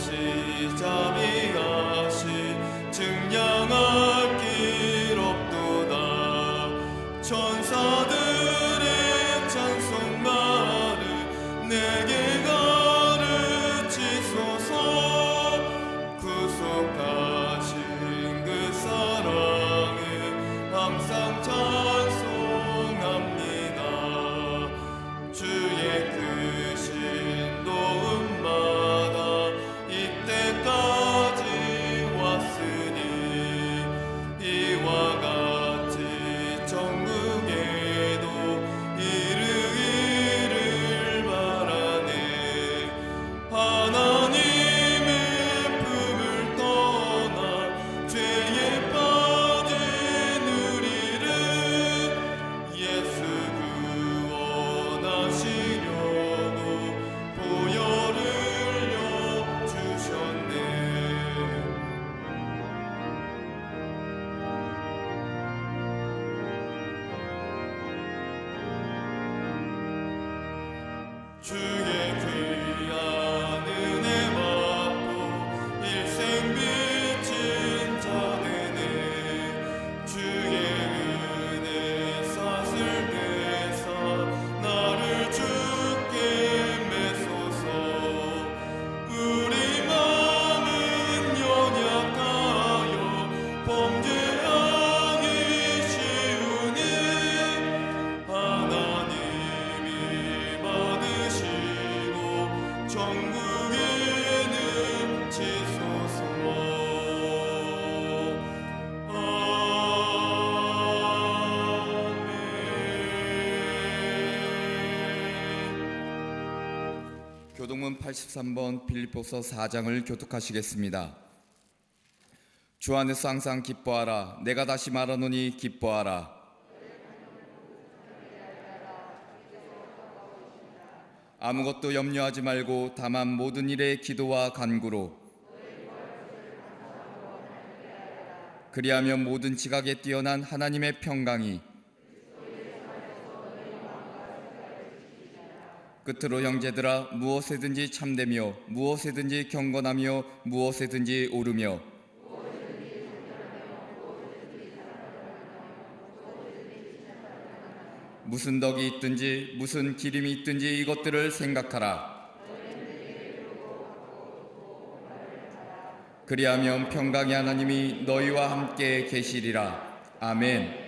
없이 자비하시 증량할 길 없도다. 천사들의 찬송가를 내게 가르치소서. 구속하신 그 사랑을 항상 찬송합니다. 주의 크신 도움마다 이때까지 왔으니 이와 같이 천국에도 이르기를 바라네. 하나님의 품을 떠나 죄에 빠진 우리를 예수 구원하시려고 보혈을 주셨네. 주의 귀한 은혜 받고 일생 비친 자되네. 주의 은혜 사슬 내사 나를 주께 메소서. 우리 마음은 연약하여 범죄하기 쉬우니 하나님이 받으시고 천국에는 치소서. 아멘. 교동문 83번 빌립보서 4장을 교독하시겠습니다. 주 안에서 항상 기뻐하라. 내가 다시 말하노니 기뻐하라. 아무것도 염려하지 말고 다만 모든 일에 기도와 간구로 그리하면 모든 지각에 뛰어난 하나님의 평강이 끝으로 형제들아 무엇에든지 참되며 무엇에든지 경건하며 무엇에든지 오르며 무슨 덕이 있든지 무슨 기림이 있든지 이것들을 생각하라. 그리하면 평강의 하나님이 너희와 함께 계시리라. 아멘.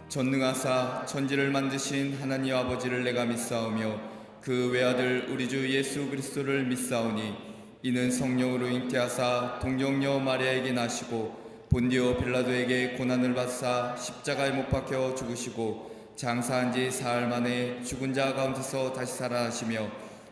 전능하사 천지를 만드신 하나님 아버지를 내가 믿사오며 그 외아들 우리 주 예수 그리스도를 믿사오니 이는 성령으로 잉태하사 동정녀 마리아에게 나시고 본디오 빌라도에게 고난을 받사 십자가에 못 박혀 죽으시고 장사한 지 사흘 만에 죽은 자 가운데서 다시 살아나시며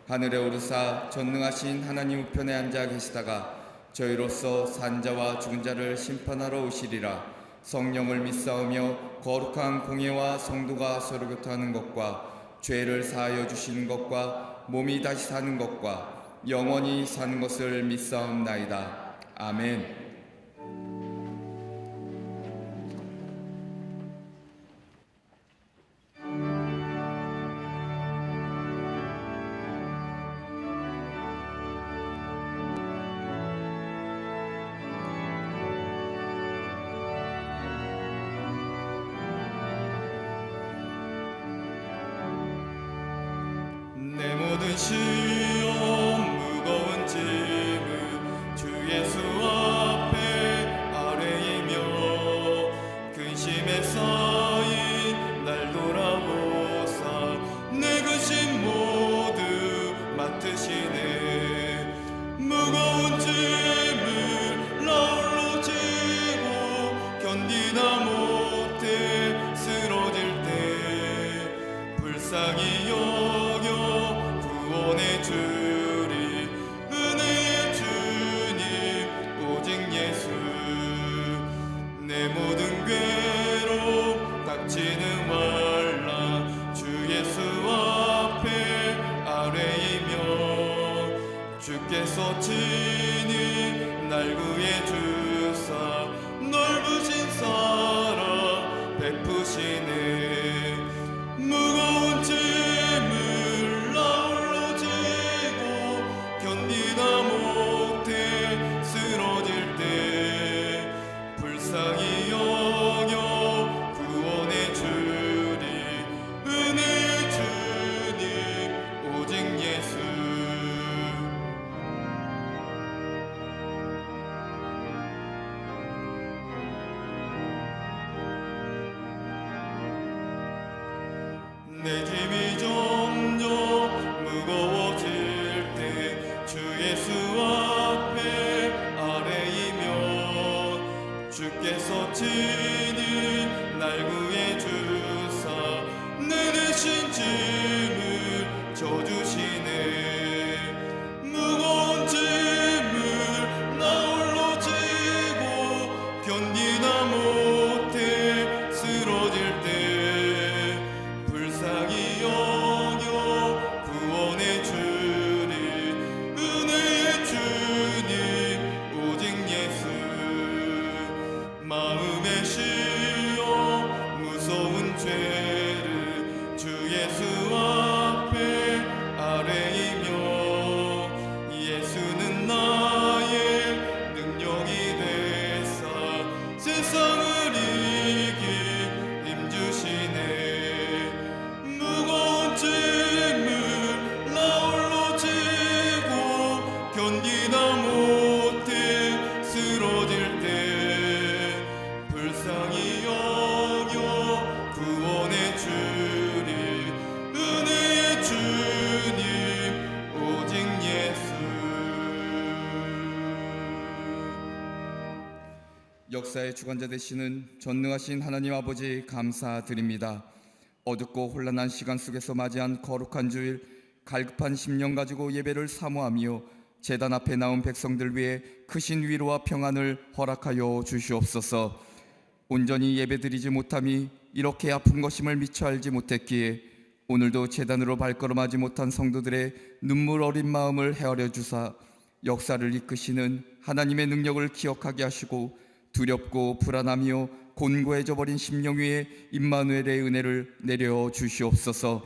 하늘에 오르사 전능하신 하나님 우편에 앉아 계시다가 저희로서 산 자와 죽은 자를 심판하러 오시리라. 성령을 믿사오며 거룩한 공예와 성도가 서로 교통하는 것과 죄를 사하여 주시는 것과 몸이 다시 사는 것과 영원히 사는 것을 믿사옵나이다. 아멘. 내 모든 시험 무거운 짐을 주 예수 앞에 아뢰이며 근심에 쌓인 불쌍히 여겨 구원해 주리. 은혜의 주님 오직 예수. 내 모든 괴로움 닥치는 환난 주 예수 앞에 아뢰이며, 주께서 친히 날 구해 주사 넓으신 사랑 베푸시네. 무거운 짐을 나 홀로 지고 견디다 못해 쓰러질 때 불쌍히 여겨 구원해 주리. 은혜의 주님 오직 예수. 내 짐이 점점 무거워질 때 주 예수 앞에 아뢰이며, 주께서 친히 날 구해 주사 내 대신 짐을 져주시네. 무거운 짐을 나 홀로 지고 견디다 못해 쓰러질 때 불쌍히 여겨 구원해 주리. 은혜의 주님 오직 예수. 마음에 씌어 무서운 죄를 주 예수 앞에 아뢰이며, 예수는 나의 능력이 되사 세상을 이기 힘주시네. 무거운 짐을 나 홀로 지고 견디다 못해 쓰러질 때 불쌍히 여겨 구원해 주리. 은혜의 주님 오직 예수. 역사의 주관자 되시는 전능하신 하나님 아버지 감사드립니다. 어둡고 혼란한 시간 속에서 맞이한 거룩한 주일, 갈급한 심령 가지고 예배를 사모하며 제단 앞에 나온 백성들 위해 크신 위로와 평안을 허락하여 주시옵소서. 온전히 예배드리지 못함이 이렇게 아픈 것임을 미처 알지 못했기에 오늘도 제단으로 발걸음하지 못한 성도들의 눈물 어린 마음을 헤아려 주사 역사를 이끄시는 하나님의 능력을 기억하게 하시고, 두렵고 불안하며 곤고해져 버린 심령 위에 임마누엘의 은혜를 내려 주시옵소서.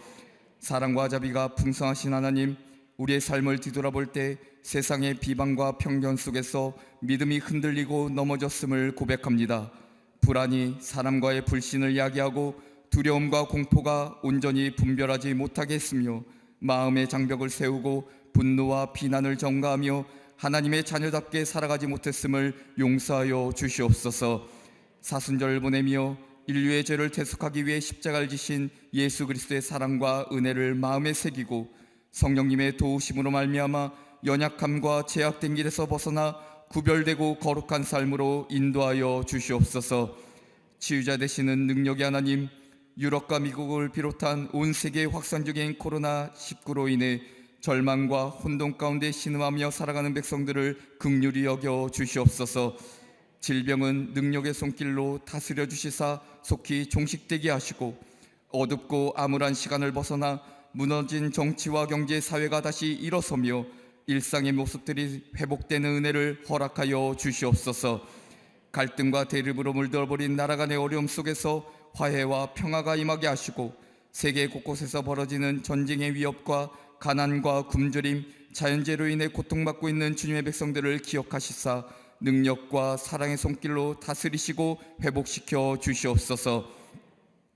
사랑과 자비가 풍성하신 하나님, 우리의 삶을 뒤돌아볼 때 세상의 비방과 편견 속에서 믿음이 흔들리고 넘어졌음을 고백합니다. 불안이 사람과의 불신을 야기하고 두려움과 공포가 온전히 분별하지 못하게 했으며, 마음의 장벽을 세우고 분노와 비난을 전가하며 하나님의 자녀답게 살아가지 못했음을 용서하여 주시옵소서. 사순절을 보내며 인류의 죄를 대속하기 위해 십자가를 지신 예수 그리스도의 사랑과 은혜를 마음에 새기고 성령님의 도우심으로 말미암아 연약함과 제약된 길에서 벗어나 구별되고 거룩한 삶으로 인도하여 주시옵소서. 치유자 되시는 능력의 하나님, 유럽과 미국을 비롯한 온 세계의 확산적인 코로나19로 인해 절망과 혼돈 가운데 신음하며 살아가는 백성들을 긍휼히 여겨 주시옵소서. 질병은 능력의 손길로 다스려 주시사 속히 종식되게 하시고, 어둡고 암울한 시간을 벗어나 무너진 정치와 경제, 사회가 다시 일어서며 일상의 모습들이 회복되는 은혜를 허락하여 주시옵소서. 갈등과 대립으로 물들어버린 나라 간의 어려움 속에서 화해와 평화가 임하게 하시고, 세계 곳곳에서 벌어지는 전쟁의 위협과 가난과 굶주림, 자연재해로 인해 고통받고 있는 주님의 백성들을 기억하시사 능력과 사랑의 손길로 다스리시고 회복시켜 주시옵소서.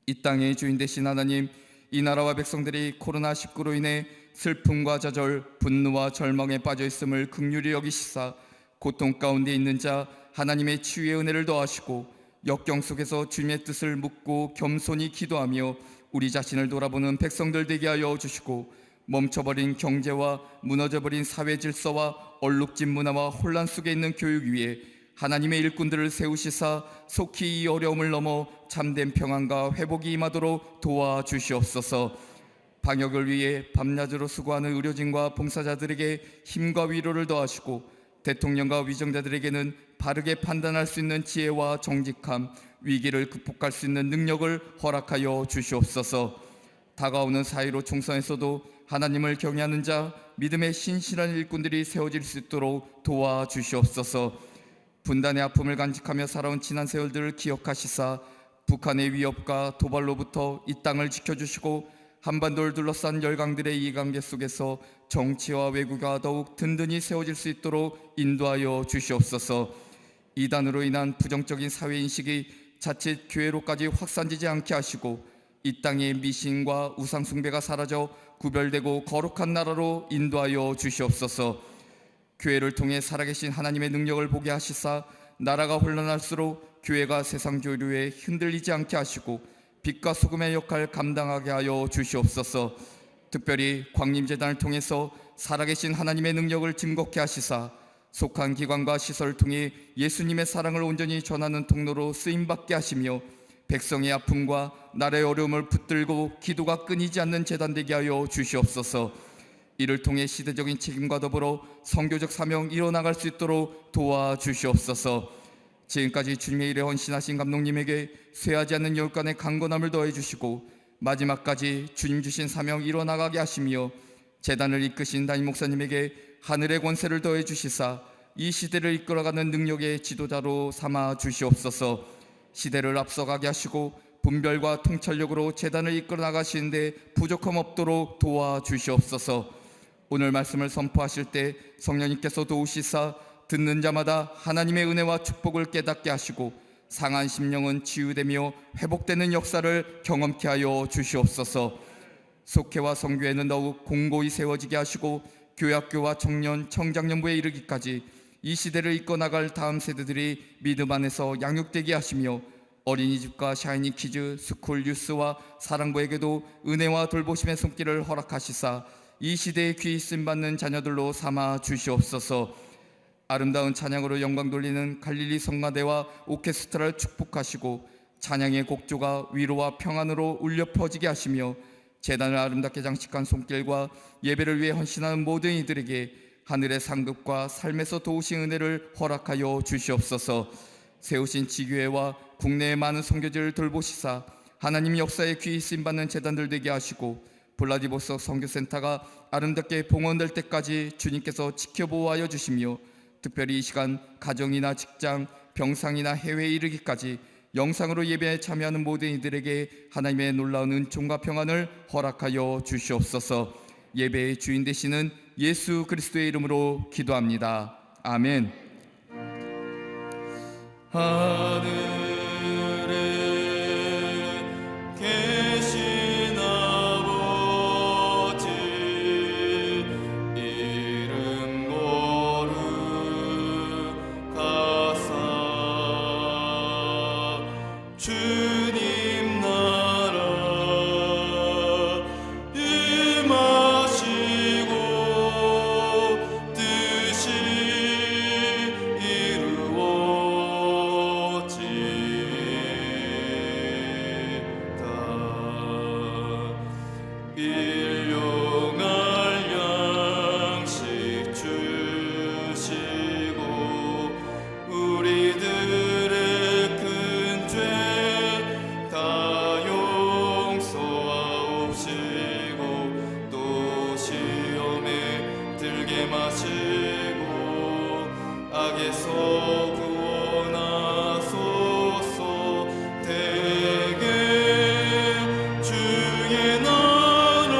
이 땅의 주인 되신 하나님, 이 나라와 백성들이 코로나19로 인해 슬픔과 좌절, 분노와 절망에 빠져 있음을 긍휼히 여기시사 고통 가운데 있는 자 하나님의 치유의 은혜를 더하시고, 역경 속에서 주님의 뜻을 묻고 겸손히 기도하며 우리 자신을 돌아보는 백성들 되게 하여 주시고, 멈춰버린 경제와 무너져버린 사회 질서와 얼룩진 문화와 혼란 속에 있는 교육 위에 하나님의 일꾼들을 세우시사 속히 이 어려움을 넘어 참된 평안과 회복이 임하도록 도와주시옵소서. 방역을 위해 밤낮으로 수고하는 의료진과 봉사자들에게 힘과 위로를 더하시고 대통령과 위정자들에게는 바르게 판단할 수 있는 지혜와 정직함, 위기를 극복할 수 있는 능력을 허락하여 주시옵소서. 다가오는 4.15 총선에서도 하나님을 경외하는 자, 믿음의 신실한 일꾼들이 세워질 수 있도록 도와주시옵소서. 분단의 아픔을 간직하며 살아온 지난 세월들을 기억하시사 북한의 위협과 도발로부터 이 땅을 지켜주시고 한반도를 둘러싼 열강들의 이해관계 속에서 정치와 외교가 더욱 든든히 세워질 수 있도록 인도하여 주시옵소서. 이단으로 인한 부정적인 사회인식이 자칫 교회로까지 확산되지 않게 하시고 이 땅의 미신과 우상숭배가 사라져 구별되고 거룩한 나라로 인도하여 주시옵소서. 교회를 통해 살아계신 하나님의 능력을 보게 하시사 나라가 혼란할수록 교회가 세상 조류에 흔들리지 않게 하시고 빛과 소금의 역할을 감당하게 하여 주시옵소서. 특별히 광림재단을 통해서 살아계신 하나님의 능력을 증거케 하시사 속한 기관과 시설을 통해 예수님의 사랑을 온전히 전하는 통로로 쓰임받게 하시며 백성의 아픔과 나라의 어려움을 붙들고 기도가 끊이지 않는 재단 되게 하여 주시옵소서. 이를 통해 시대적인 책임과 더불어 선교적 사명 이뤄나갈 수 있도록 도와주시옵소서. 지금까지 주님의 일에 헌신하신 감독님에게 쇠하지 않는 열간의 강건함을 더해주시고 마지막까지 주님 주신 사명 이뤄나가게 하시며 재단을 이끄신 담임 목사님에게 하늘의 권세를 더해주시사 이 시대를 이끌어가는 능력의 지도자로 삼아 주시옵소서. 시대를 앞서가게 하시고 분별과 통찰력으로 재단을 이끌어 나가시는데 부족함 없도록 도와주시옵소서. 오늘 말씀을 선포하실 때 성령님께서 도우시사 듣는 자마다 하나님의 은혜와 축복을 깨닫게 하시고 상한 심령은 치유되며 회복되는 역사를 경험케 하여 주시옵소서. 속회와 성교회는 더욱 공고히 세워지게 하시고 교학교와 청년, 청장년부에 이르기까지 이 시대를 이끌어나갈 다음 세대들이 믿음 안에서 양육되게 하시며 어린이집과 샤이니키즈, 스쿨 뉴스와 사랑부에게도 은혜와 돌보심의 손길을 허락하시사 이 시대에 귀히 쓰임받는 자녀들로 삼아 주시옵소서. 아름다운 찬양으로 영광 돌리는 갈릴리 성가대와 오케스트라를 축복하시고 찬양의 곡조가 위로와 평안으로 울려 퍼지게 하시며 재단을 아름답게 장식한 손길과 예배를 위해 헌신하는 모든 이들에게 하늘의 상급과 삶에서 도우신 은혜를 허락하여 주시옵소서. 세우신 지교회와 국내의 많은 선교지를 돌보시사 하나님 역사에 귀히 쓰임받는 재단들 되게 하시고 블라디보스토크 선교센터가 아름답게 봉헌될 때까지 주님께서 지켜보호하여 주시며 특별히 이 시간 가정이나 직장, 병상이나 해외에 이르기까지 영상으로 예배에 참여하는 모든 이들에게 하나님의 놀라운 은총과 평안을 허락하여 주시옵소서. 예배의 주인 되시는 예수 그리스도의 이름으로 기도합니다. 아멘. 하늘에 계신 아버지 이름 거룩하사 주님 나라 임하시고 뜻이 일용할 양식 주시고 우리들의 큰 죄 다 용서하옵시고 또 시험에 들게 마시고 악에서 구원하소서. 대개 주의 나라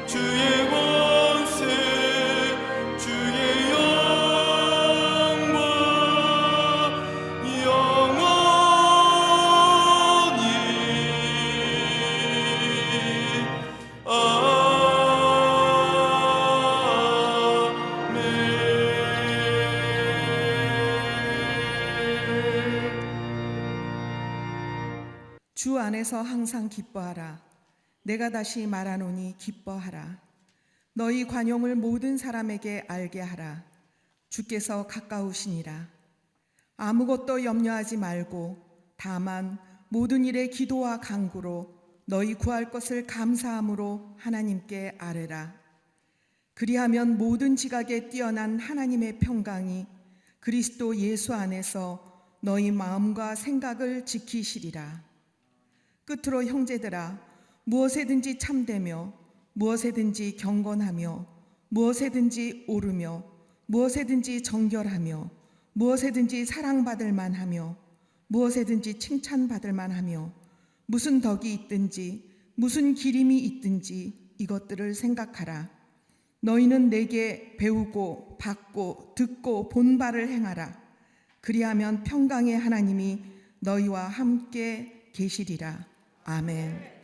주의 권세 주의 영광 영원히 주 안에서 항상 기뻐하라. 내가 다시 말하노니 기뻐하라. 너희 관용을 모든 사람에게 알게 하라. 주께서 가까우시니라. 아무것도 염려하지 말고 다만 모든 일에 기도와 간구로 너희 구할 것을 감사함으로 하나님께 아뢰라. 그리하면 모든 지각에 뛰어난 하나님의 평강이 그리스도 예수 안에서 너희 마음과 생각을 지키시리라. 끝으로 형제들아, 무엇에든지 참되며 무엇에든지 경건하며 무엇에든지 옳으며 무엇에든지 정결하며 무엇에든지 사랑받을 만하며 무엇에든지 칭찬받을 만하며 무슨 덕이 있든지 무슨 기림이 있든지 이것들을 생각하라. 너희는 내게 배우고 받고 듣고 본 바를 행하라. 그리하면 평강의 하나님이 너희와 함께 계시리라. 아멘.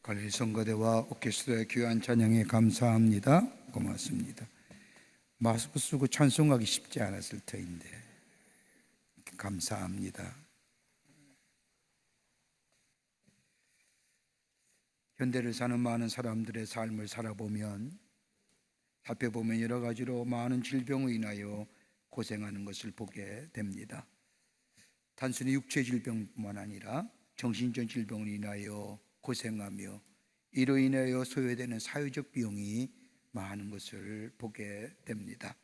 관리 성가대와 오케스트라의 귀한 찬양에 감사합니다. 고맙습니다. 마스크 쓰고 찬송하기 쉽지 않았을 터인데 감사합니다. 현대를 사는 많은 사람들의 삶을 살펴보면 여러 가지로 많은 질병으로 인하여 고생하는 것을 보게 됩니다. 단순히 육체 질병뿐만 아니라 정신적 질병으로 인하여 고생하며 이로 인하여 소요되는 사회적 비용이 많은 것을 보게 됩니다.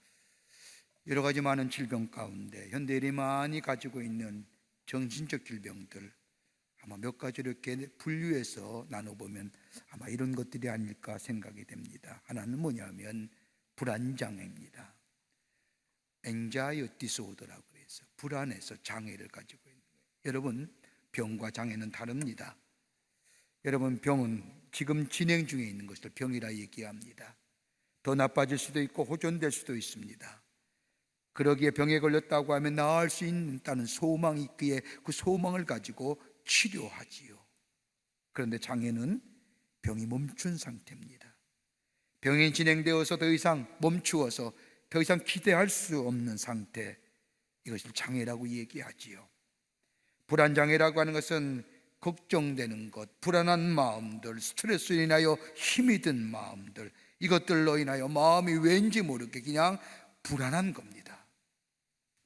여러 가지 많은 질병 가운데 현대인이 많이 가지고 있는 정신적 질병들, 아마 몇 가지를 이렇게 분류해서 나눠보면 아마 이런 것들이 아닐까 생각이 됩니다. 하나는 뭐냐면 불안장애입니다. anxiety disorder라고 해서 불안해서 장애를 가지고 있는 거예요. 여러분, 병과 장애는 다릅니다. 여러분, 병은 지금 진행 중에 있는 것을 병이라 얘기합니다. 더 나빠질 수도 있고 호전될 수도 있습니다. 그러기에 병에 걸렸다고 하면 나을 수 있다는 소망이 있기에 그 소망을 가지고 치료하지요. 그런데 장애는 병이 멈춘 상태입니다. 병이 진행되어서 더 이상 멈추어서 더 이상 기대할 수 없는 상태, 이것을 장애라고 얘기하지요. 불안장애라고 하는 것은 걱정되는 것, 불안한 마음들, 스트레스로 인하여 힘이 든 마음들, 이것들로 인하여 마음이 왠지 모르게 그냥 불안한 겁니다.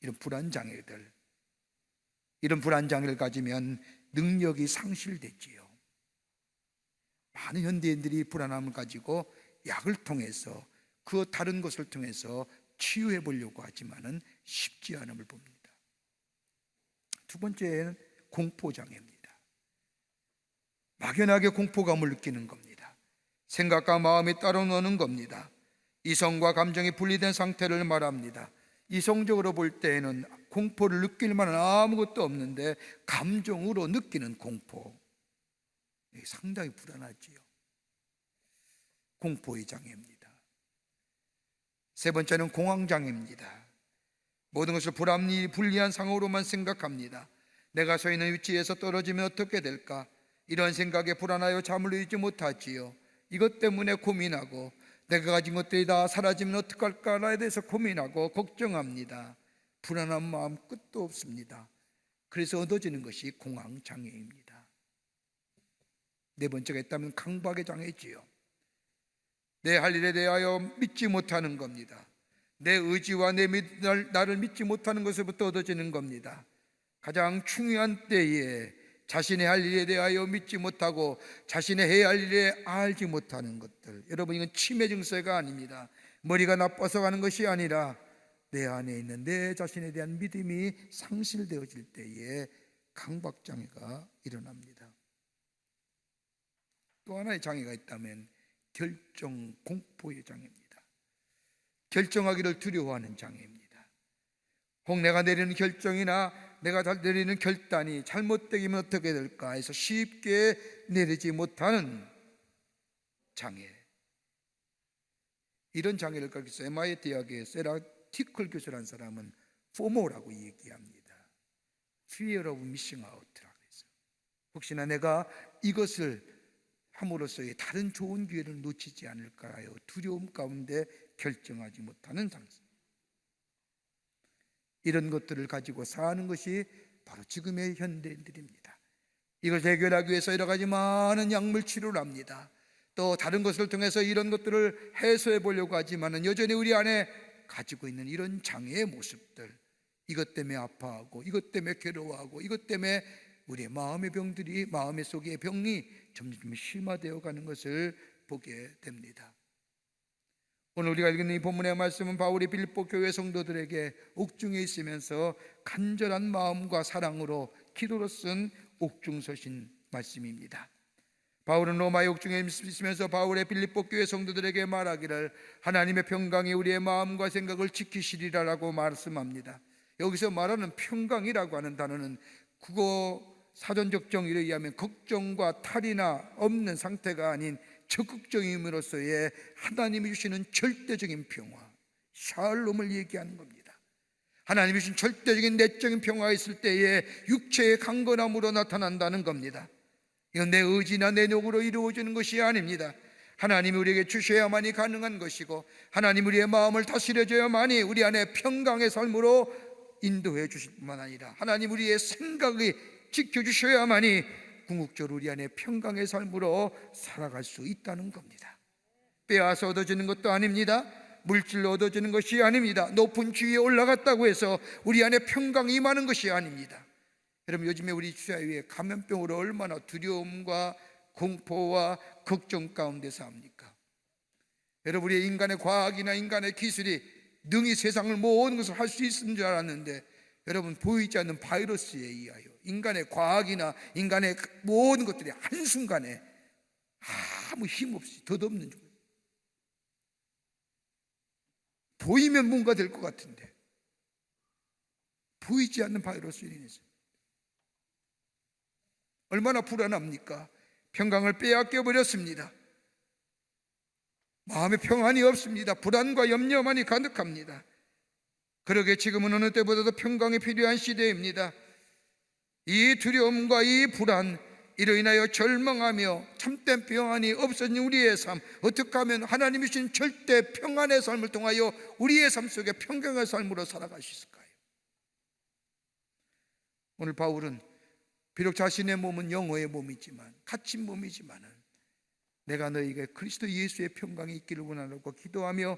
이런 불안장애들, 이런 불안장애를 가지면 능력이 상실되지요. 많은 현대인들이 불안함을 가지고 약을 통해서 그 다른 것을 통해서 치유해 보려고 하지만은 쉽지 않음을 봅니다. 두 번째는 공포장애입니다. 막연하게 공포감을 느끼는 겁니다. 생각과 마음이 따로 노는 겁니다. 이성과 감정이 분리된 상태를 말합니다. 이성적으로 볼 때에는 공포를 느낄 만한 아무것도 없는데 감정으로 느끼는 공포, 상당히 불안하지요. 공포의 장애입니다. 세 번째는 공황장애입니다. 모든 것을 불리한 상황으로만 생각합니다. 내가 서 있는 위치에서 떨어지면 어떻게 될까? 이런 생각에 불안하여 잠을 이루지 못하지요. 이것 때문에 고민하고, 내가 가진 것들이 다 사라지면 어떡할까에 대해서 고민하고 걱정합니다. 불안한 마음 끝도 없습니다. 그래서 얻어지는 것이 공황장애입니다. 네 번째가 있다면 강박의 장애지요. 내 할 일에 대하여 믿지 못하는 겁니다. 내 의지와 나를 믿지 못하는 것으로부터 얻어지는 겁니다. 가장 중요한 때에 자신의 할 일에 대하여 믿지 못하고 자신의 해야 할 일에 알지 못하는 것들, 여러분, 이건 치매 증세가 아닙니다. 머리가 나빠서 가는 것이 아니라 내 안에 있는 내 자신에 대한 믿음이 상실되어질 때에 강박장애가 일어납니다. 또 하나의 장애가 있다면 결정 공포의 장애입니다. 결정하기를 두려워하는 장애입니다. 혹 내가 내리는 결정이나 내가 내리는 결단이 잘못되면 어떻게 될까 해서 쉽게 내리지 못하는 장애. 이런 장애를 가지고 MIT 대학의 세라 티클 교수라는 사람은 FOMO라고 얘기합니다. Fear of Missing Out라고 해서, 혹시나 내가 이것을 함으로써의 다른 좋은 기회를 놓치지 않을까 하여 두려움 가운데 결정하지 못하는 상태. 이런 것들을 가지고 사는 것이 바로 지금의 현대인들입니다. 이걸 해결하기 위해서 여러 가지 많은 약물 치료를 합니다. 또 다른 것을 통해서 이런 것들을 해소해 보려고 하지만 여전히 우리 안에 가지고 있는 이런 장애의 모습들, 이것 때문에 아파하고, 이것 때문에 괴로워하고, 이것 때문에 우리의 마음의 병들이, 마음의 속의 병이 점점 심화되어 가는 것을 보게 됩니다. 오늘 우리가 읽은 이 본문의 말씀은 바울이 빌립보 교회 성도들에게 옥중에 있으면서 간절한 마음과 사랑으로 기도로 쓴 옥중서신 말씀입니다. 바울은 로마의 옥중에 있으면서 바울의 빌립보 교회 성도들에게 말하기를 하나님의 평강이 우리의 마음과 생각을 지키시리라라고 말씀합니다. 여기서 말하는 평강이라고 하는 단어는 국어 사전적 정의에 의하면 걱정과 탈이나 없는 상태가 아닌 적극적임으로써의 하나님이 주시는 절대적인 평화, 샬롬을 얘기하는 겁니다. 하나님이 주신 절대적인 내적인 평화가 있을 때에 육체의 강건함으로 나타난다는 겁니다. 이건 내 의지나 내 노력으로 이루어지는 것이 아닙니다. 하나님이 우리에게 주셔야만이 가능한 것이고, 하나님 우리의 마음을 다스려줘야만이 우리 안에 평강의 삶으로 인도해 주실 뿐만 아니라 하나님 우리의 생각이 지켜주셔야만이 궁극적으로 우리 안에 평강의 삶으로 살아갈 수 있다는 겁니다. 빼앗아 얻어지는 것도 아닙니다. 물질로 얻어지는 것이 아닙니다. 높은 지위에 올라갔다고 해서 우리 안에 평강이 임하는 것이 아닙니다. 여러분, 요즘에 우리 사회에 감염병으로 얼마나 두려움과 공포와 걱정 가운데 삽니까? 여러분, 우리 인간의 과학이나 인간의 기술이 능히 세상을 모든 것을 할 수 있는 줄 알았는데, 여러분, 보이지 않는 바이러스에 의하여 인간의 과학이나 인간의 모든 것들이 한순간에 아무 힘없이 덧없는 중, 보이면 뭔가 될 것 같은데 보이지 않는 바이러스로 인해서 얼마나 불안합니까? 평강을 빼앗겨 버렸습니다. 마음에 평안이 없습니다. 불안과 염려만이 가득합니다. 그러게 지금은 어느 때보다도 평강이 필요한 시대입니다. 이 두려움과 이 불안, 이로 인하여 절망하며 참된 평안이 없어진 우리의 삶, 어떻게 하면 하나님이 주신 절대 평안의 삶을 통하여 우리의 삶 속에 평강의 삶으로 살아갈 수 있을까요? 오늘 바울은 비록 자신의 몸은 영혼의 몸이지만, 갇힌 몸이지만은 내가 너에게 그리스도 예수의 평강이 있기를 원하고 기도하며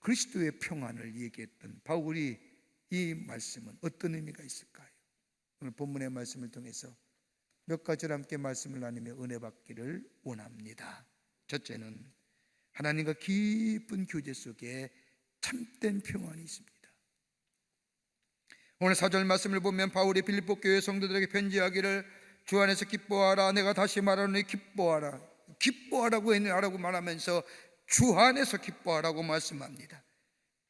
그리스도의 평안을 얘기했던 바울이 이 말씀은 어떤 의미가 있을까요? 오늘 본문의 말씀을 통해서 몇 가지를 함께 말씀을 나누며 은혜 받기를 원합니다. 첫째는 하나님과 깊은 교제 속에 참된 평안이 있습니다. 오늘 4절 말씀을 보면 바울이 빌립보 교회 성도들에게 편지하기를 주 안에서 기뻐하라. 내가 다시 말하노니 기뻐하라. 기뻐하라고 말하면서 주 안에서 기뻐하라고 말씀합니다.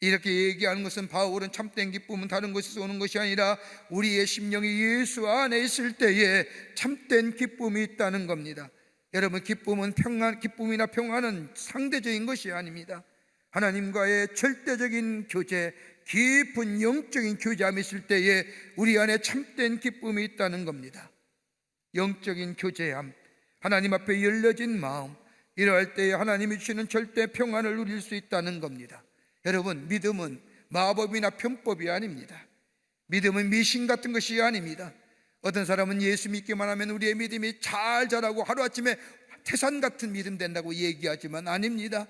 이렇게 얘기하는 것은 바울은 참된 기쁨은 다른 곳에서 오는 것이 아니라 우리의 심령이 예수 안에 있을 때에 참된 기쁨이 있다는 겁니다. 여러분, 기쁨이나 평안은 상대적인 것이 아닙니다. 하나님과의 절대적인 교제, 깊은 영적인 교제함이 있을 때에 우리 안에 참된 기쁨이 있다는 겁니다. 영적인 교제함, 하나님 앞에 열려진 마음, 이러할 때에 하나님이 주시는 절대 평안을 누릴 수 있다는 겁니다. 여러분, 믿음은 마법이나 편법이 아닙니다. 믿음은 미신 같은 것이 아닙니다. 어떤 사람은 예수 믿기만 하면 우리의 믿음이 잘 자라고 하루아침에 태산 같은 믿음 된다고 얘기하지만 아닙니다.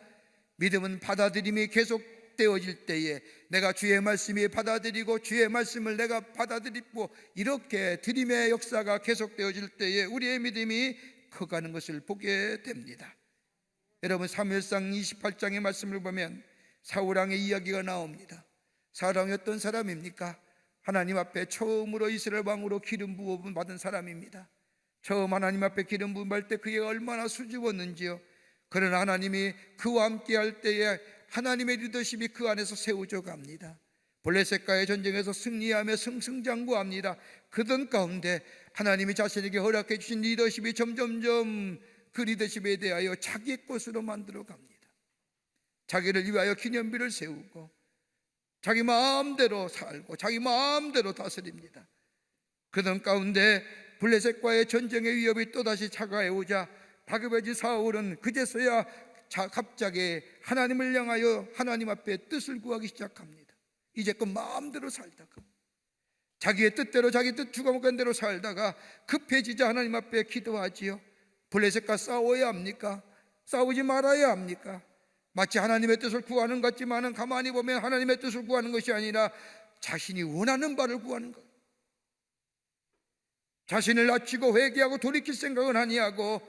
믿음은 받아들임이 계속되어질 때에 내가 주의 말씀이 받아들이고 주의 말씀을 내가 받아들이고 이렇게 드림의 역사가 계속되어질 때에 우리의 믿음이 커가는 것을 보게 됩니다. 여러분, 사무엘상 28장의 말씀을 보면 사울왕의 이야기가 나옵니다. 사울왕이 어떤 사람입니까? 하나님 앞에 처음으로 이스라엘 왕으로 기름 부음 받은 사람입니다. 처음 하나님 앞에 기름 부음 받을 때 그게 얼마나 수줍었는지요. 그러나 하나님이 그와 함께 할 때에 하나님의 리더십이 그 안에서 세워져 갑니다. 블레셋과의 전쟁에서 승리하며 승승장구합니다. 그런 가운데 하나님이 자신에게 허락해 주신 리더십이 점점점 그 리더십에 대하여 자기 것으로 만들어 갑니다. 자기를 위하여 기념비를 세우고 자기 마음대로 살고 자기 마음대로 다스립니다. 그런 가운데 블레셋과의 전쟁의 위협이 또다시 차가해 오자 다급해진 사울은 그제서야 갑자기 하나님을 향하여 하나님 앞에 뜻을 구하기 시작합니다. 이제껏 마음대로 살다가 자기의 뜻대로 자기 뜻 주관한 대로 살다가 급해지자 하나님 앞에 기도하지요. 블레셋과 싸워야 합니까? 싸우지 말아야 합니까? 마치 하나님의 뜻을 구하는 것 같지만 가만히 보면 하나님의 뜻을 구하는 것이 아니라 자신이 원하는 바를 구하는 것. 자신을 낮추고 회개하고 돌이킬 생각은 아니하고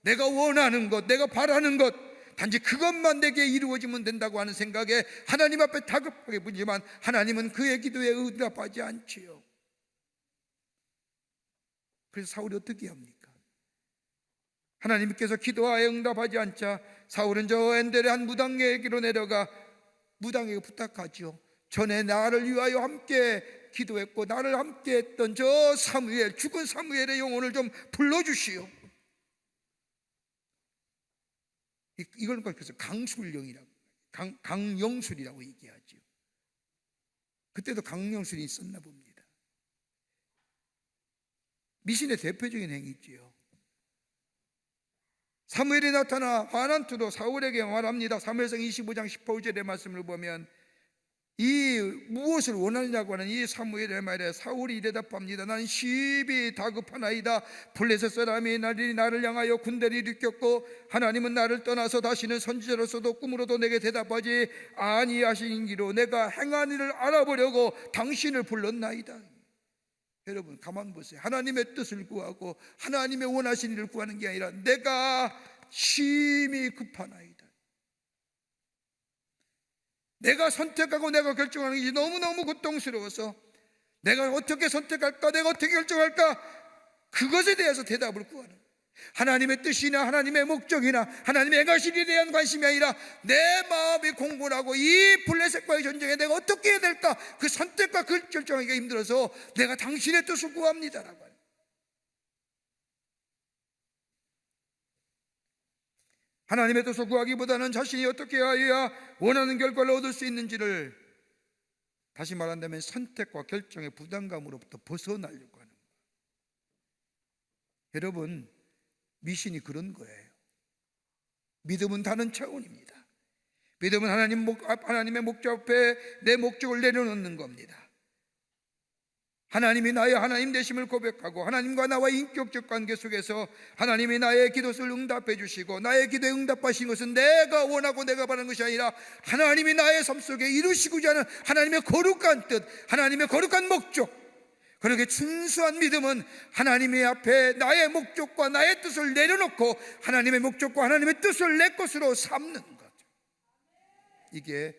내가 원하는 것, 내가 바라는 것, 단지 그것만 내게 이루어지면 된다고 하는 생각에 하나님 앞에 다급하게 부르지만 하나님은 그의 기도에 응답하지 않지요. 그래서 사울이 어떻게 합니까? 하나님께서 기도하에 응답하지 않자 사울은 저 엔델의 한 무당에게로 내려가 무당에게 부탁하지요. 전에 나를 위하여 함께 기도했고 나를 함께 했던 저 사무엘, 죽은 사무엘의 영혼을 좀 불러주시오. 이걸 그래서 강술령이라고, 강영술이라고 얘기하죠. 그때도 강영술이 있었나 봅니다. 미신의 대표적인 행위지요. 사무엘이 나타나 화난 투로 사울에게 말합니다. 사무엘상 25장 18절의 말씀을 보면 이 무엇을 원하느냐고 하는 이 사무엘의 말에 사울이 대답합니다. 난 시비 다급하나이다. 블레셋 사람이 나를 향하여 군대를 일으켰고 하나님은 나를 떠나서 다시는 선지자로서도 꿈으로도 내게 대답하지 아니하시기로 내가 행한 일을 알아보려고 당신을 불렀나이다. 여러분 가만 보세요. 하나님의 뜻을 구하고 하나님의 원하신 일을 구하는 게 아니라 내가 심히 급하나이다. 내가 선택하고 내가 결정하는 것이 너무너무 고통스러워서 내가 어떻게 선택할까, 내가 어떻게 결정할까, 그것에 대해서 대답을 구하는 하나님의 뜻이나 하나님의 목적이나 하나님의 행하신 일에 대한 관심이 아니라 내 마음이 공분하고 이 블레셋과의 전쟁에 내가 어떻게 해야 될까, 그 선택과 그 결정하기가 힘들어서 내가 당신의 뜻을 구합니다라고. 하나님의 뜻을 구하기보다는 자신이 어떻게 하여야 원하는 결과를 얻을 수 있는지를, 다시 말한다면 선택과 결정의 부담감으로부터 벗어나려고 하는 거예요. 여러분, 미신이 그런 거예요. 믿음은 다른 차원입니다. 믿음은 하나님의 목적 앞에 내 목적을 내려놓는 겁니다. 하나님이 나의 하나님 되심을 고백하고 하나님과 나와의 인격적 관계 속에서 하나님이 나의 기도를 응답해 주시고, 나의 기도에 응답하신 것은 내가 원하고 내가 바라는 것이 아니라 하나님이 나의 삶 속에 이루시고자 하는 하나님의 거룩한 뜻, 하나님의 거룩한 목적. 그렇게 순수한 믿음은 하나님의 앞에 나의 목적과 나의 뜻을 내려놓고 하나님의 목적과 하나님의 뜻을 내 것으로 삼는 것. 이게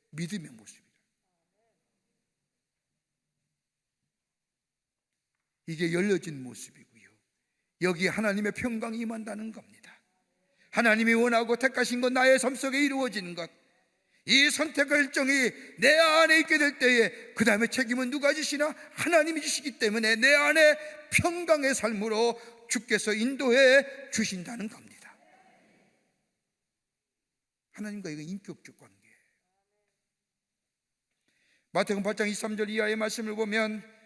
믿음의 모습이다. 이게 열려진 모습이고요. 여기 하나님의 평강이 임한다는 겁니다. 하나님이 원하고 택하신 것, 나의 삶 속에 이루어지는 것, 이 선택 결정이 내 안에 있게 될 때에 그 다음에 책임은 누가 지시나? 하나님이 지시기 때문에 내 안에 평강의 삶으로 주께서 인도해 주신다는 겁니다. 하나님과 이거 인격적 관계예요. 마태복음 8장 23절 이하의 말씀을 보면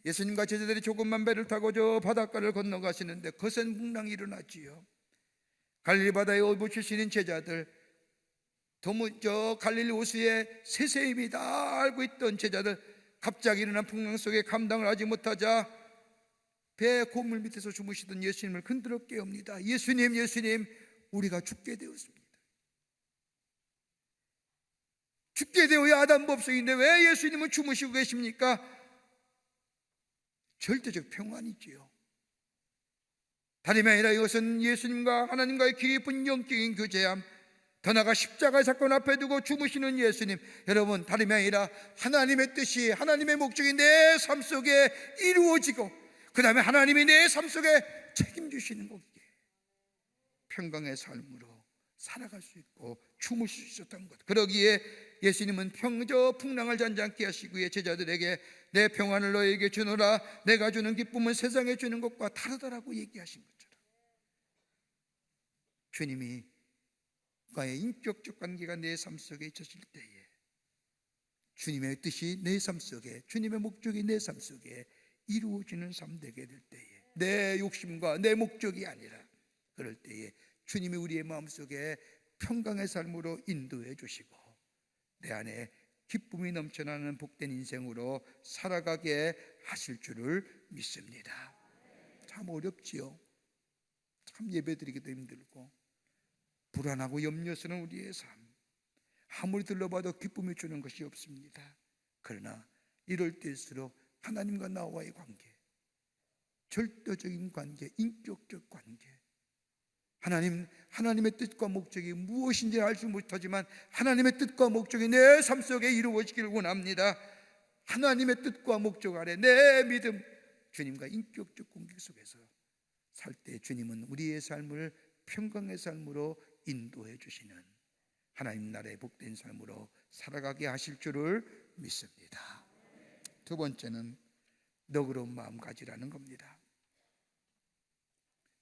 예수님과 제자들이 조금만 배를 타고 저 바닷가를 건너가시는데 거센 풍랑이 일어났지요. 갈릴리 바다에 오부치시는 제자들, 저 갈릴리 호수에 세세히 다 알고 있던 제자들, 갑자기 일어난 풍랑 속에 감당을 하지 못하자 배 고물 밑에서 주무시던 예수님을 흔들어 깨웁니다. 예수님, 예수님, 우리가 죽게 되었습니다. 죽게 되어야 하던 법석인데 왜 예수님은 주무시고 계십니까? 절대적 평안이지요. 다름이 아니라 이것은 예수님과 하나님과의 깊은 영적인 교제함, 더 나아가 십자가의 사건 앞에 두고 주무시는 예수님. 여러분, 다름이 아니라 하나님의 뜻이, 하나님의 목적이 내 삶 속에 이루어지고 그 다음에 하나님이 내 삶 속에 책임지시는 거기에 평강의 삶으로 살아갈 수 있고 주무실 수 있었던 것. 그러기에 예수님은 저 풍랑을 잔잔케 하시고에 제자들에게 내 평안을 너에게 주노라, 내가 주는 기쁨은 세상에 주는 것과 다르다라고 얘기하신 것처럼 주님이 과의 인격적 관계가 내 삶 속에 있으실 때에 주님의 뜻이 내 삶 속에, 주님의 목적이 내 삶 속에 이루어지는 삶 되게 될 때에, 내 욕심과 내 목적이 아니라 그럴 때에 주님이 우리의 마음속에 평강의 삶으로 인도해 주시고 내 안에 기쁨이 넘쳐나는 복된 인생으로 살아가게 하실 줄을 믿습니다. 참 어렵지요. 참 예배드리기도 힘들고 불안하고 염려스러운 우리의 삶, 아무리 들러봐도 기쁨이 주는 것이 없습니다. 그러나 이럴 때일수록 하나님과 나와의 관계, 절대적인 관계, 인격적 관계, 하나님의 뜻과 목적이 무엇인지 알지 못하지만 하나님의 뜻과 목적이 내 삶 속에 이루어지기를 원합니다. 하나님의 뜻과 목적 아래 내 믿음, 주님과 인격적 관계 속에서 살 때 주님은 우리의 삶을 평강의 삶으로 인도해 주시는 하나님 나라의 복된 삶으로 살아가게 하실 줄을 믿습니다. 두 번째는 너그러운 마음가지라는 겁니다.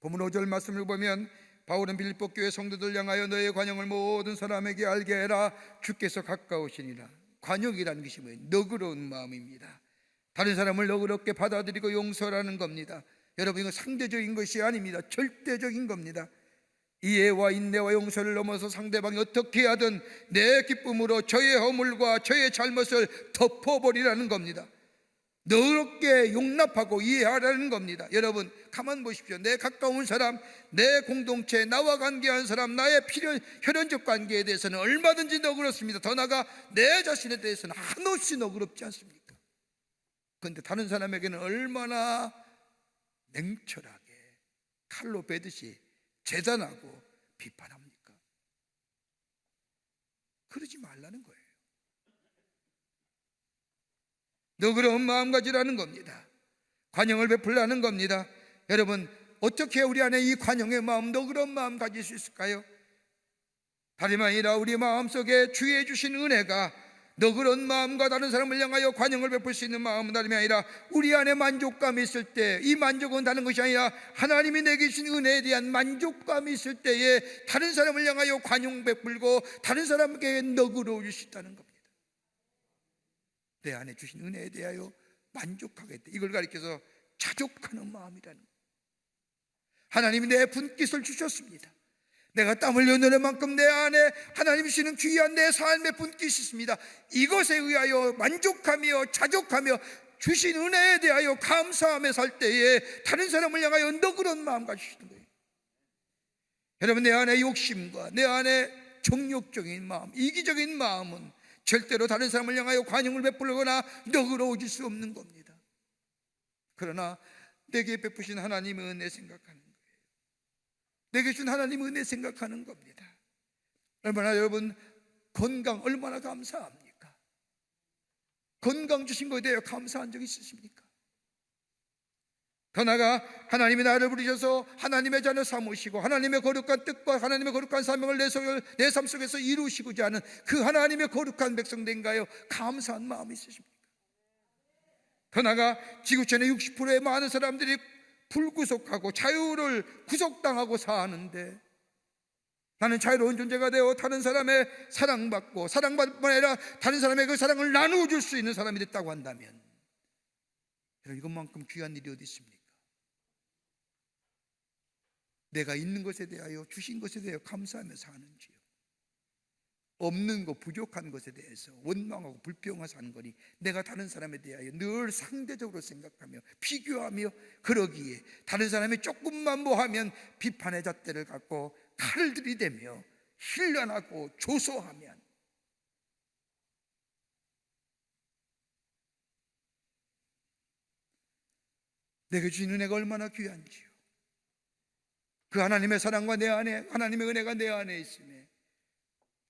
본문 5절 말씀을 보면 바울은 빌립보 교회 성도들 향하여 너의 관용을 모든 사람에게 알게 해라, 주께서 가까우시니라. 관용이라는 것이 뭐예요? 너그러운 마음입니다. 다른 사람을 너그럽게 받아들이고 용서라는 겁니다. 여러분, 이건 상대적인 것이 아닙니다. 절대적인 겁니다. 이해와 인내와 용서를 넘어서 상대방이 어떻게 하든 내 기쁨으로 저의 허물과 저의 잘못을 덮어버리라는 겁니다. 너그럽게 용납하고 이해하라는 겁니다. 여러분, 가만 보십시오. 내 가까운 사람, 내 공동체, 나와 관계한 사람, 나의 혈연적 관계에 대해서는 얼마든지 너그럽습니다. 더 나아가 내 자신에 대해서는 한없이 너그럽지 않습니까? 그런데 다른 사람에게는 얼마나 냉철하게 칼로 베듯이 재단하고 비판합니까? 그러지 말라는 거예요. 너그러운 마음가지라는 겁니다. 관용을 베풀라는 겁니다. 여러분, 어떻게 우리 안에 이 관용의 마음, 너그러운 마음 가질 수 있을까요? 다름 아니라 우리 마음속에 주의 주신 은혜가 너그러운 마음과 다른 사람을 향하여 관용을 베풀 수 있는 마음은 다름이 아니라 우리 안에 만족감이 있을 때, 이 만족은 다른 것이 아니라 하나님이 내게 주신 은혜에 대한 만족감이 있을 때에 다른 사람을 향하여 관용 베풀고 다른 사람에게 너그러워질 수 있다는 겁니다. 내 안에 주신 은혜에 대하여 만족하겠다. 이걸 가리켜서 자족하는 마음이라는 거예요. 하나님이 내 분깃을 주셨습니다. 내가 땀 흘려 노는 만큼 내 안에 하나님이 주시는 귀한 내 삶의 분깃이 있습니다. 이것에 의하여 만족하며 자족하며 주신 은혜에 대하여 감사하며 살 때에 다른 사람을 향하여 너그러운 마음 가지시는 거예요. 여러분, 내 안에 욕심과 내 안에 정욕적인 마음, 이기적인 마음은 절대로 다른 사람을 향하여 관용을 베풀거나 너그러워질 수 없는 겁니다. 그러나 내게 베푸신 하나님의 은혜 생각하는 거예요. 내게 준 하나님의 은혜 생각하는 겁니다. 얼마나 여러분 건강 얼마나 감사합니까? 건강 주신 것에 대해 감사한 적 있으십니까? 더 나아가 하나님이 나를 부르셔서 하나님의 자녀 삼으시고 하나님의 거룩한 뜻과 하나님의 거룩한 사명을 내 삶 속에서 이루시고자 하는 그 하나님의 거룩한 백성된가요? 감사한 마음이 있으십니까? 더 나아가 지구촌의 60%의 많은 사람들이 불구속하고 자유를 구속당하고 사는데 나는 자유로운 존재가 되어 다른 사람의 사랑받고 사랑받을 뿐 아니라 다른 사람의 그 사랑을 나누어 줄 수 있는 사람이 됐다고 한다면 이것만큼 귀한 일이 어디 있습니까? 내가 있는 것에 대하여 주신 것에 대하여 감사하며 사는지요? 없는 것, 부족한 것에 대해서 원망하고 불평하며 사는 거니 내가 다른 사람에 대하여 늘 상대적으로 생각하며 비교하며 그러기에 다른 사람이 조금만 뭐하면 비판의 잣대를 갖고 칼을 들이대며 힐난하고 조소하면 내게 주신 은혜가 얼마나 귀한지요. 그 하나님의 사랑과 내 안에 하나님의 은혜가 내 안에 있음에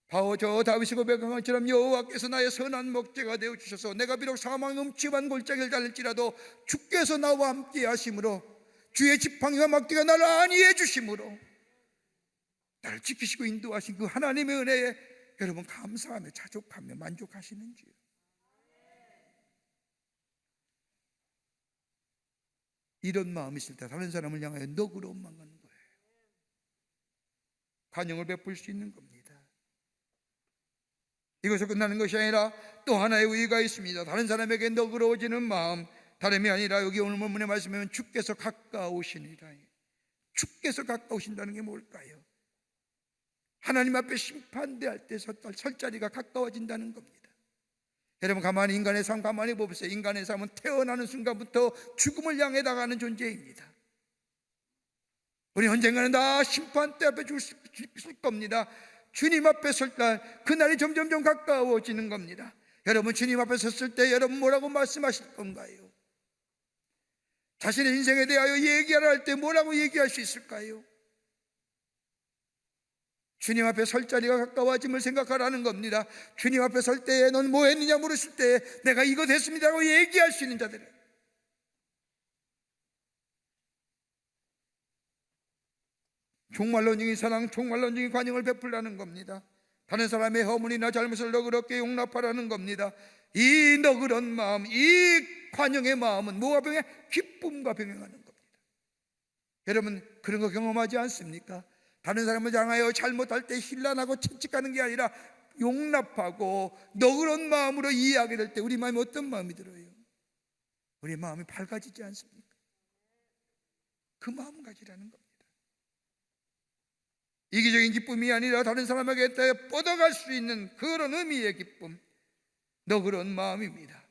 바오 저 다윗이 고백한 것처럼 여호와께서 나의 선한 목재가 되어 주셔서 내가 비록 사망의 음침한 골짜기를 달릴지라도 주께서 나와 함께 하심으로 주의 지팡이와 막대가 나를 안위해 주심으로 나를 지키시고 인도하신 그 하나님의 은혜에 여러분 감사하며 자족하며 만족하시는지요? 이런 마음이 있을 때 다른 사람을 향하여 너그러운 마음 갖는 거예요. 관용을 베풀 수 있는 겁니다. 이것을 끝나는 것이 아니라 또 하나의 의의가 있습니다. 다른 사람에게 너그러워지는 마음, 다름이 아니라 여기 오늘 본문의 말씀에 주께서 가까우시니라. 주께서 가까우신다는 게 뭘까요? 하나님 앞에 심판대할 때 설 자리가 가까워진다는 겁니다. 여러분 가만히 인간의 삶 가만히 보세요. 인간의 삶은 태어나는 순간부터 죽음을 향해 나가는 존재입니다. 우리 언젠가는 다 심판대 앞에 죽을 겁니다. 주님 앞에 설 날 그날이 점점점 가까워지는 겁니다. 여러분 주님 앞에 섰을 때 여러분 뭐라고 말씀하실 건가요? 자신의 인생에 대하여 얘기하라 할 때 뭐라고 얘기할 수 있을까요? 주님 앞에 설 자리가 가까워짐을 생각하라는 겁니다. 주님 앞에 설 때에 넌 뭐 했느냐 물으실 때 내가 이거 됐습니다라고 얘기할 수 있는 자들, 종말론적인 사랑, 종말론적인 관용을 베풀라는 겁니다. 다른 사람의 허물이나 잘못을 너그럽게 용납하라는 겁니다. 이 너그러운 마음, 이 관용의 마음은 뭐가 병해? 기쁨과 병행하는 겁니다. 여러분 그런 거 경험하지 않습니까? 다른 사람을 향하여 잘못할 때 힐난하고 채찍하는 게 아니라 용납하고 너그러운 마음으로 이해하게 될 때 우리 마음이 어떤 마음이 들어요? 우리 마음이 밝아지지 않습니까? 그 마음 가지라는 겁니다. 이기적인 기쁨이 아니라 다른 사람에게 뻗어갈 수 있는 그런 의미의 기쁨, 너그러운 마음입니다.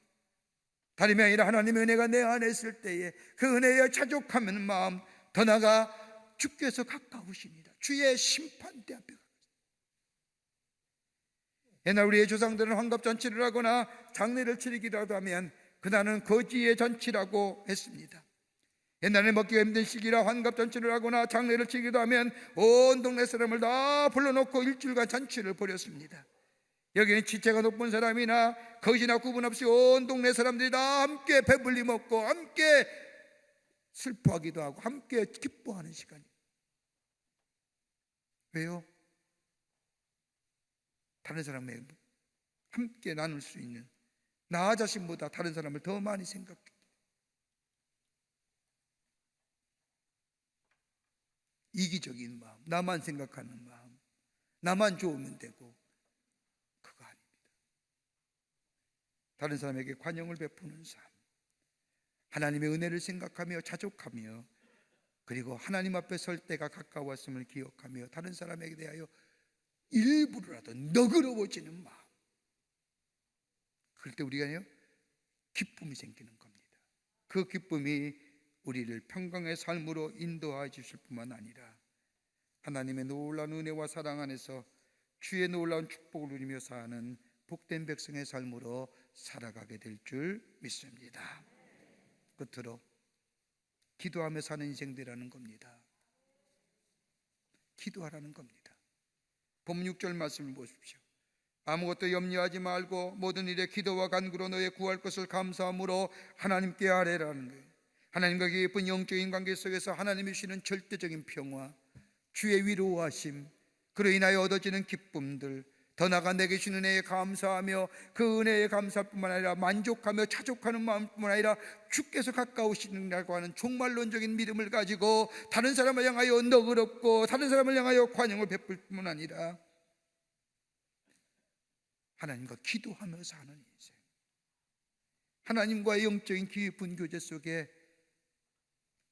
다름이 아니라 하나님의 은혜가 내 안에 있을 때에 그 은혜에 자족하는 마음, 더 나아가 주께서 가까우십니다. 주의 심판대 앞에. 옛날 우리의 조상들은 환갑잔치를 하거나 장례를 치르기라도 하면 그날은 거지의 잔치라고 했습니다. 옛날에 먹기가 힘든 시기라 환갑잔치를 하거나 장례를 치기도 하면 온 동네 사람을 다 불러놓고 일주일간 잔치를 벌였습니다. 여기는 지체가 높은 사람이나 거지나 구분 없이 온 동네 사람들이 다 함께 배불리 먹고 함께 슬퍼하기도 하고 함께 기뻐하는 시간이에요. 왜요? 다른 사람의 함께 나눌 수 있는, 나 자신보다 다른 사람을 더 많이 생각해, 이기적인 마음, 나만 생각하는 마음, 나만 좋으면 되고, 그거 아닙니다. 다른 사람에게 관용을 베푸는 삶, 하나님의 은혜를 생각하며 자족하며, 그리고 하나님 앞에 설 때가 가까웠음을 기억하며 다른 사람에게 대하여 일부러라도 너그러워지는 마음, 그럴 때 우리가 기쁨이 생기는 겁니다. 그 기쁨이 우리를 평강의 삶으로 인도하여 주실 뿐만 아니라 하나님의 놀라운 은혜와 사랑 안에서 주의 놀라운 축복을 누리며 사는 복된 백성의 삶으로 살아가게 될 줄 믿습니다. 끝으로 기도하며 사는 인생들이라는 겁니다. 기도하라는 겁니다. 본문 6절 말씀을 보십시오. 아무것도 염려하지 말고 모든 일에 기도와 간구로 너의 구할 것을 감사함으로 하나님께 아뢰라는 거예요. 하나님과 깊은 영적인 관계 속에서 하나님이 주시는 절대적인 평화, 주의 위로하심, 그로 인하여 얻어지는 기쁨들, 더 나아가 내게 주는 은혜에 감사하며 그 은혜에 감사할 뿐만 아니라 만족하며 자족하는 마음뿐만 아니라 주께서 가까우시다고 하는 종말론적인 믿음을 가지고 다른 사람을 향하여 너그럽고 다른 사람을 향하여 관용을 베풀 뿐만 아니라 하나님과 기도하며 사는 인생, 하나님과의 영적인 깊은 교제 속에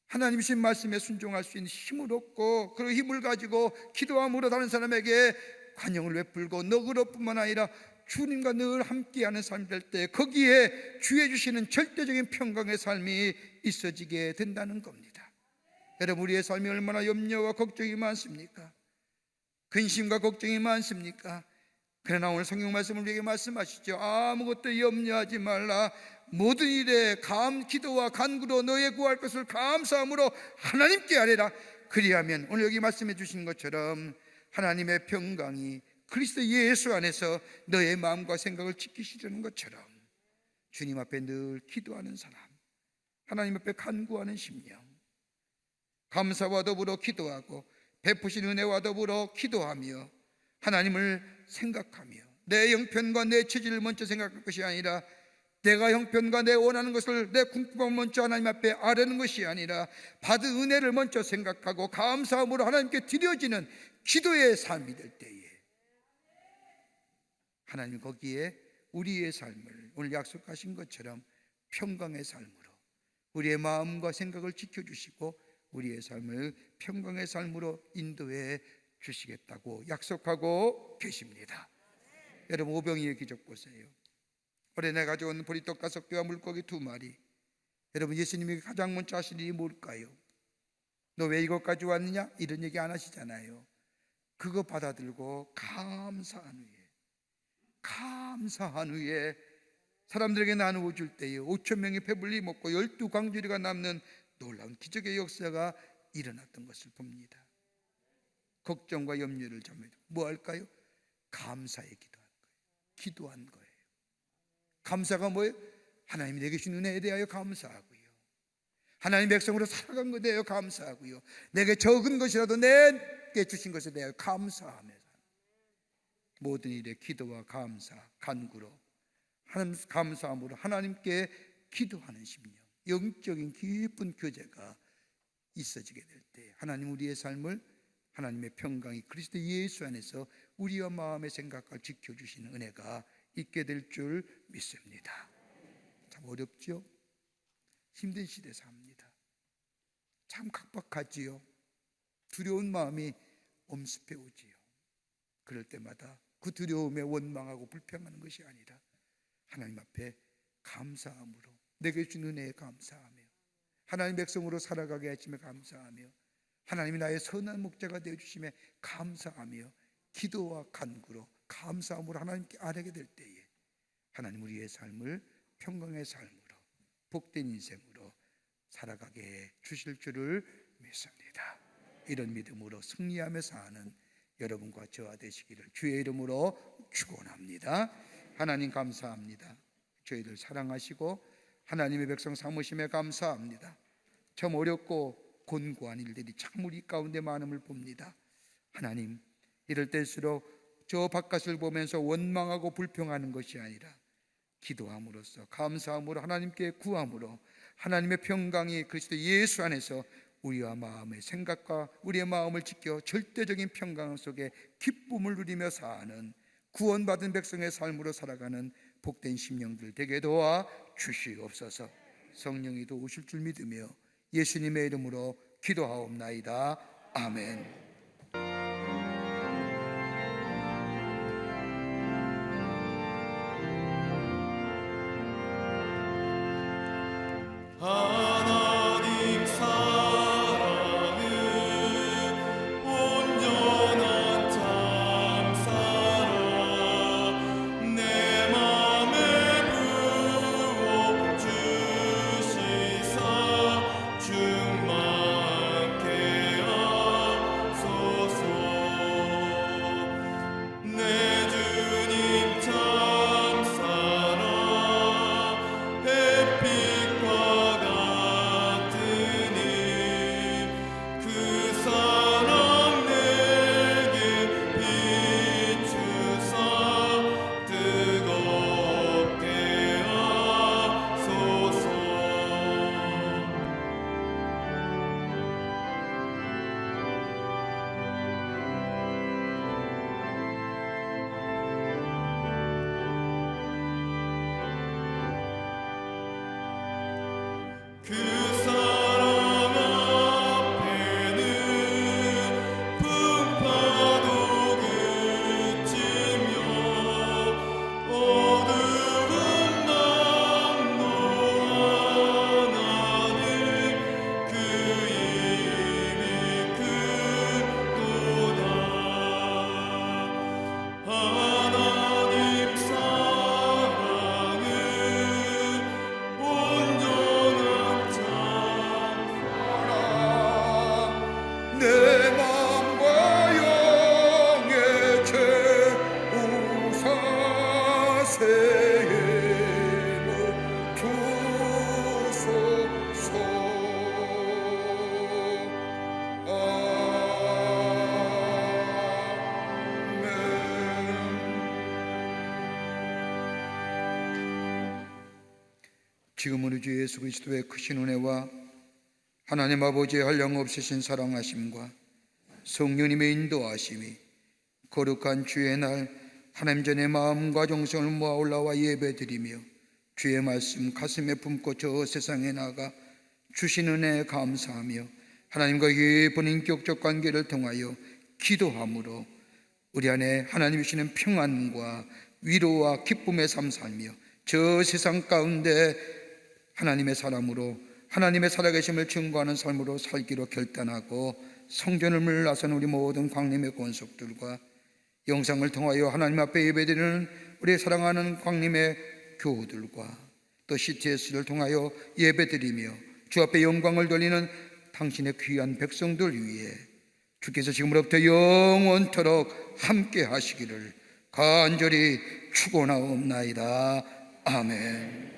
하나님 주신 말씀에 순종할 수 있는 힘을 얻고 그 힘을 가지고 기도함으로 다른 사람에게 관용을 베풀고 너그러울 뿐만 아니라 주님과 늘 함께하는 삶이 될 때 거기에 주의 주시는 절대적인 평강의 삶이 있어지게 된다는 겁니다. 여러분, 우리의 삶이 얼마나 염려와 걱정이 많습니까? 근심과 걱정이 많습니까? 그러나 오늘 성경 말씀을 우리에게 말씀하시죠. 아무것도 염려하지 말라. 모든 일에 기도와 간구로 너의 구할 것을 감사함으로 하나님께 아뢰라. 그리하면 오늘 여기 말씀해 주신 것처럼 하나님의 평강이 그리스도 예수 안에서 너의 마음과 생각을 지키시려는 것처럼 주님 앞에 늘 기도하는 사람, 하나님 앞에 간구하는 심령, 감사와 더불어 기도하고 베푸신 은혜와 더불어 기도하며 하나님을 생각하며 내 형편과 내 처지를 먼저 생각할 것이 아니라 내가 형편과 내 원하는 것을 내 궁금함을 먼저 하나님 앞에 아뢰는 것이 아니라 받은 은혜를 먼저 생각하고 감사함으로 하나님께 드려지는 기도의 삶이 될 때에 하나님 거기에 우리의 삶을 오늘 약속하신 것처럼 평강의 삶으로 우리의 마음과 생각을 지켜주시고 우리의 삶을 평강의 삶으로 인도해 주시겠다고 약속하고 계십니다. 여러분, 오병이의 기적 보세요. 어린애 가져온 보리떡 5개와 물고기 2마리. 여러분, 예수님이 가장 먼저 하신 일이 뭘까요? 너 왜 이것 가져왔느냐? 이런 얘기 안 하시잖아요. 그거 받아들고 감사한 후에 사람들에게 나누어 줄 때에 5,000명이 배불리 먹고 12광주리가 남는 놀라운 기적의 역사가 일어났던 것을 봅니다. 걱정과 염려를 잠에 뭐 할까요? 감사의 기도한 거예요. 감사가 뭐예요? 하나님이 내게 주신 은혜에 대하여 감사하고요, 하나님 백성으로 살아간 것에 대하여 감사하고요, 내게 적은 것이라도 내게 주신 것에 대하여 감사하며 모든 일에 기도와 감사, 간구로 감사함으로 하나님께 기도하는 심령, 영적인 깊은 교제가 있어지게 될 때 하나님 우리의 삶을 하나님의 평강이 그리스도 예수 안에서 우리와 마음의 생각을 지켜주시는 은혜가 있게 될 줄 믿습니다. 참 어렵죠? 힘든 시대 삽니다. 참 각박하지요. 두려운 마음이 엄습해 오지요. 그럴 때마다 그 두려움에 원망하고 불평하는 것이 아니라 하나님 앞에 감사함으로 내게 준 은혜에 감사하며 하나님 백성으로 살아가게 하심에 감사하며 하나님이 나의 선한 목자가 되어주심에 감사하며 기도와 간구로 감사함으로 하나님께 아뢰게 될 때에 하나님 우리의 삶을 평강의 삶으로 복된 인생으로 살아가게 해 주실 줄을 믿습니다. 이런 믿음으로 승리하며 사는 여러분과 저와 되시기를 주의 이름으로 축원합니다. 하나님 감사합니다. 저희들 사랑하시고 하나님의 백성 삼으심에 감사합니다. 참 어렵고 곤고한 일들이 참 우리 가운데 많음을 봅니다. 하나님, 이럴 때일수록 저 바깥을 보면서 원망하고 불평하는 것이 아니라 기도함으로써, 감사함으로, 하나님께 구함으로 하나님의 평강이 그리스도 예수 안에서 우리와 마음의 생각과 우리의 마음을 지켜 절대적인 평강 속에 기쁨을 누리며 사는 구원받은 백성의 삶으로 살아가는 복된 심령들 되게 도와 주시옵소서. 성령이 도우실 줄 믿으며 예수님의 이름으로 기도하옵나이다. 아멘. 하나님 사랑은 온전한 참사랑 내 맘에 부어 주시사 충만케 하소서. 내 주님 참사랑 햇빛과 같으니 그 사랑 내게 비추사 뜨겁게 하소서. 그 사랑 앞에는 풍파도 그치며 어두운 낙노하나니 그 힘이 크도다. 하나님 사랑은 온전한 내 맘과 영의 죄우 사세에는 주소서. 아멘. 지금은 우리 주 예수 그리스도의 크신 은혜와 하나님 아버지의 한량없으신 사랑하심과 성령님의 인도하심이 거룩한 주의 날 하나님 전에 마음과 정성을 모아 올라와 예배드리며 주의 말씀 가슴에 품고 저 세상에 나가 주신 은혜에 감사하며 하나님과 예쁜 인격적 관계를 통하여 기도함으로 우리 안에 하나님이 주시는 평안과 위로와 기쁨의 삶 살며 저 세상 가운데 하나님의 사람으로 하나님의 살아계심을 증거하는 삶으로 살기로 결단하고 성전을 나선 우리 모든 광림의 권속들과 영상을 통하여 하나님 앞에 예배드리는 우리 사랑하는 광림의 교우들과 또 CTS를 통하여 예배드리며 주 앞에 영광을 돌리는 당신의 귀한 백성들 위해 주께서 지금으로부터 영원토록 함께 하시기를 간절히 축원하옵나이다. 아멘.